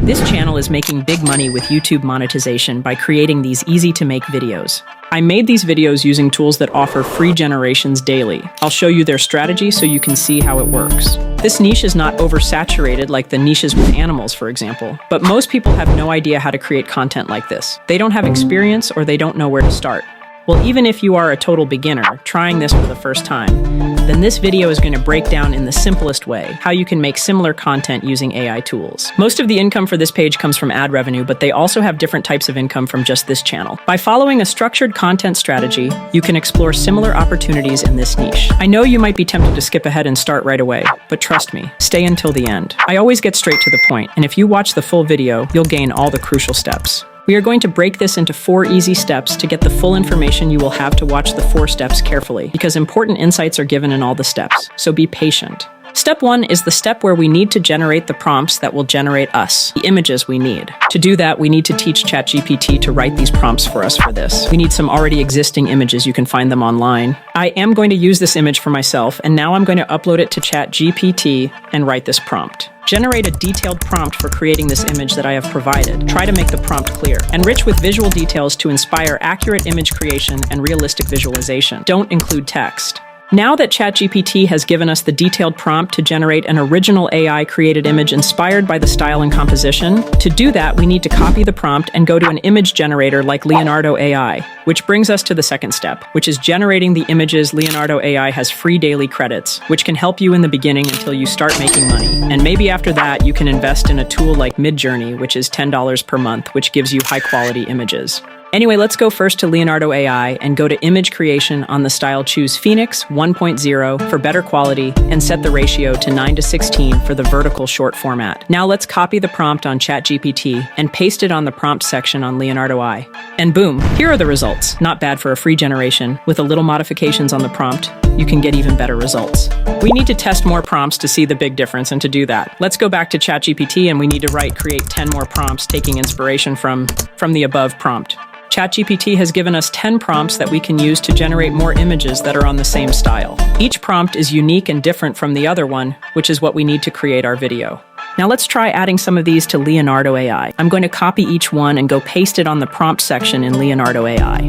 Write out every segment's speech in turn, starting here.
This channel is making big money with YouTube monetization by creating these easy-to-make videos. I made these videos using tools that offer free generations daily. I'll show you their strategy so you can see how it works. This niche is not oversaturated like the niches with animals, for example, but most people have no idea how to create content like this. They don't have experience or they don't know where to start. Well, even if you are a total beginner trying this for the first time, then this video is going to break down in the simplest way how you can make similar content using AI tools. Most of the income for this page comes from ad revenue, but they also have different types of income from just this channel. By following a structured content strategy, you can explore similar opportunities in this niche. I know you might be tempted to skip ahead and start right away, but trust me, stay until the end. I always get straight to the point, and if you watch the full video, you'll gain all the crucial steps. We are going to break this into 4 easy steps to get the full information. You will have to watch the 4 steps carefully because important insights are given in all the steps, so be patient. Step 1 is the step where we need to generate the prompts that will generate us, the images we need. To do that, we need to teach ChatGPT to write these prompts for us for this. We need some already existing images. You can find them online. I am going to use this image for myself, and now I'm going to upload it to ChatGPT and write this prompt. Generate a detailed prompt for creating this image that I have provided. Try to make the prompt clear. Enrich with visual details to inspire accurate image creation and realistic visualization. Don't include text. Now that ChatGPT has given us the detailed prompt to generate an original AI-created image inspired by the style and composition, to do that, we need to copy the prompt and go to an image generator like Leonardo AI, which brings us to the second step, which is generating the images. Leonardo AI has free daily credits, which can help you in the beginning until you start making money. And maybe after that, you can invest in a tool like Midjourney, which is $10 per month, which gives you high-quality images. Anyway, let's go first to Leonardo AI and go to image creation. On the style, choose Phoenix 1.0 for better quality and set the ratio to 9:16 for the vertical short format. Now let's copy the prompt on ChatGPT and paste it on the prompt section on Leonardo AI. And boom, here are the results. Not bad for a free generation. With a little modifications on the prompt, you can get even better results. We need to test more prompts to see the big difference, and to do that, let's go back to ChatGPT and we need to create 10 more prompts taking inspiration from the above prompt. ChatGPT has given us 10 prompts that we can use to generate more images that are on the same style. Each prompt is unique and different from the other one, which is what we need to create our video. Now let's try adding some of these to Leonardo AI. I'm going to copy each one and go paste it on the prompt section in Leonardo AI.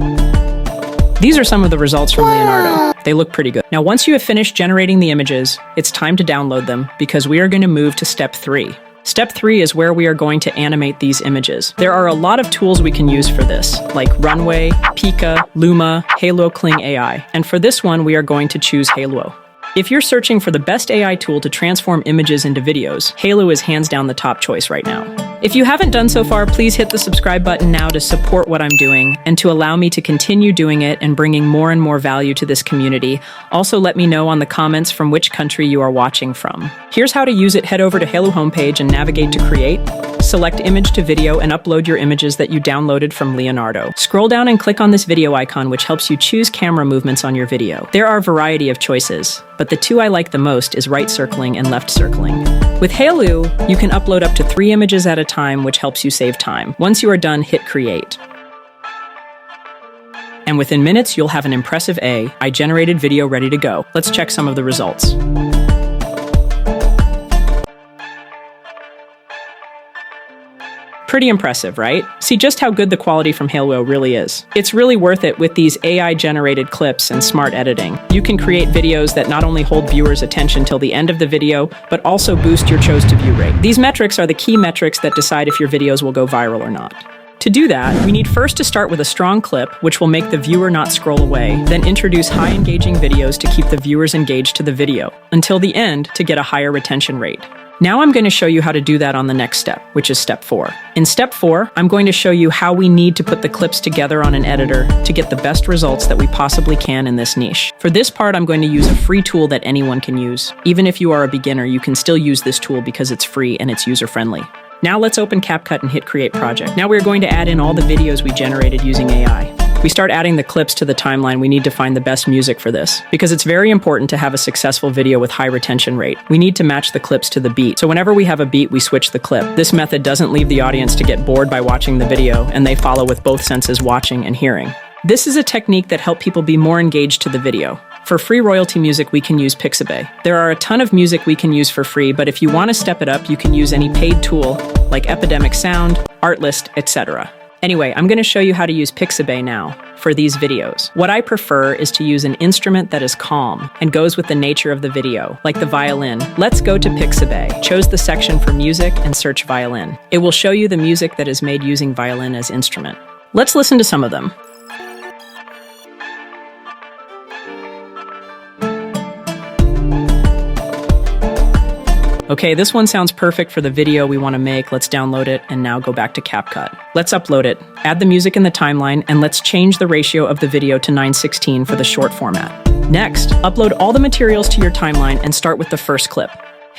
These are some of the results from Leonardo. They look pretty good. Now, once you have finished generating the images, it's time to download them because we are going to move to step 3. Step 3 is where we are going to animate these images. There are a lot of tools we can use for this, like Runway, Pika, Luma, Halo Kling AI. And for this one, we are going to choose Halo. If you're searching for the best AI tool to transform images into videos, Halo is hands down the top choice right now. If you haven't done so far, please hit the subscribe button now to support what I'm doing and to allow me to continue doing it and bringing more and more value to this community. Also, let me know on the comments from which country you are watching from. Here's how to use it. Head over to Halo homepage and navigate to Create. Select Image to Video and upload your images that you downloaded from Leonardo. Scroll down and click on this video icon, which helps you choose camera movements on your video. There are a variety of choices, but the 2 I like the most is right circling and left circling. With Halo, you can upload up to 3 images at a time, which helps you save time. Once you are done, hit Create. And within minutes, you'll have an impressive AI generated video ready to go. Let's check some of the results. Pretty impressive, right? See just how good the quality from Halo really is. It's really worth it with these AI-generated clips and smart editing. You can create videos that not only hold viewers' attention till the end of the video, but also boost your chose-to-view rate. These metrics are the key metrics that decide if your videos will go viral or not. To do that, we need first to start with a strong clip, which will make the viewer not scroll away, then introduce high-engaging videos to keep the viewers engaged to the video, until the end to get a higher retention rate. Now I'm going to show you how to do that on the next step, which is step 4. In step 4, I'm going to show you how we need to put the clips together on an editor to get the best results that we possibly can in this niche. For this part, I'm going to use a free tool that anyone can use. Even if you are a beginner, you can still use this tool because it's free and it's user-friendly. Now let's open CapCut and hit Create Project. Now we're going to add in all the videos we generated using AI. We start adding the clips to the timeline. We need to find the best music for this because it's very important to have a successful video with high retention rate. We need to match the clips to the beat. So whenever we have a beat, we switch the clip. This method doesn't leave the audience to get bored by watching the video, and they follow with both senses, watching and hearing. This is a technique that helps people be more engaged to the video. For free royalty music, we can use Pixabay. There are a ton of music we can use for free, but if you want to step it up, you can use any paid tool like epidemic sound, artlist, etc. Anyway, I'm going to show you how to use Pixabay now for these videos. What I prefer is to use an instrument that is calm and goes with the nature of the video, like the violin. Let's go to Pixabay. Choose the section for music and search violin. It will show you the music that is made using violin as instrument. Let's listen to some of them. Okay, this one sounds perfect for the video we want to make. Let's download it and now go back to CapCut. Let's upload it, add the music in the timeline, and let's change the ratio of the video to 9:16 for the short format. Next, upload all the materials to your timeline and start with the first clip.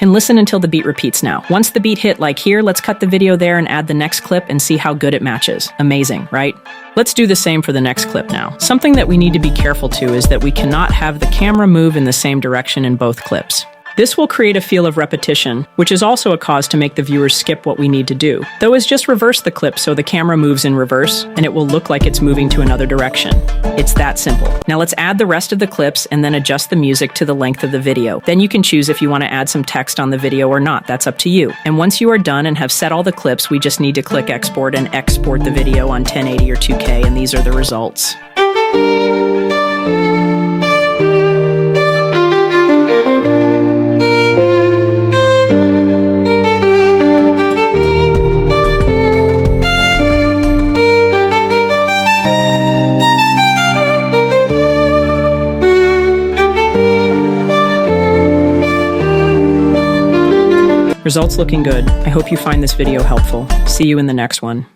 And listen until the beat repeats now. Once the beat hit like here, let's cut the video there and add the next clip and see how good it matches. Amazing, right? Let's do the same for the next clip now. Something that we need to be careful to is that we cannot have the camera move in the same direction in both clips. This will create a feel of repetition, which is also a cause to make the viewers skip what we need to do. Though is just reverse the clip so the camera moves in reverse, and it will look like it's moving to another direction. It's that simple. Now let's add the rest of the clips and then adjust the music to the length of the video. Then you can choose if you want to add some text on the video or not. That's up to you. And once you are done and have set all the clips, we just need to click export and export the video on 1080 or 2K, and these are the results. Results looking good. I hope you find this video helpful. See you in the next one.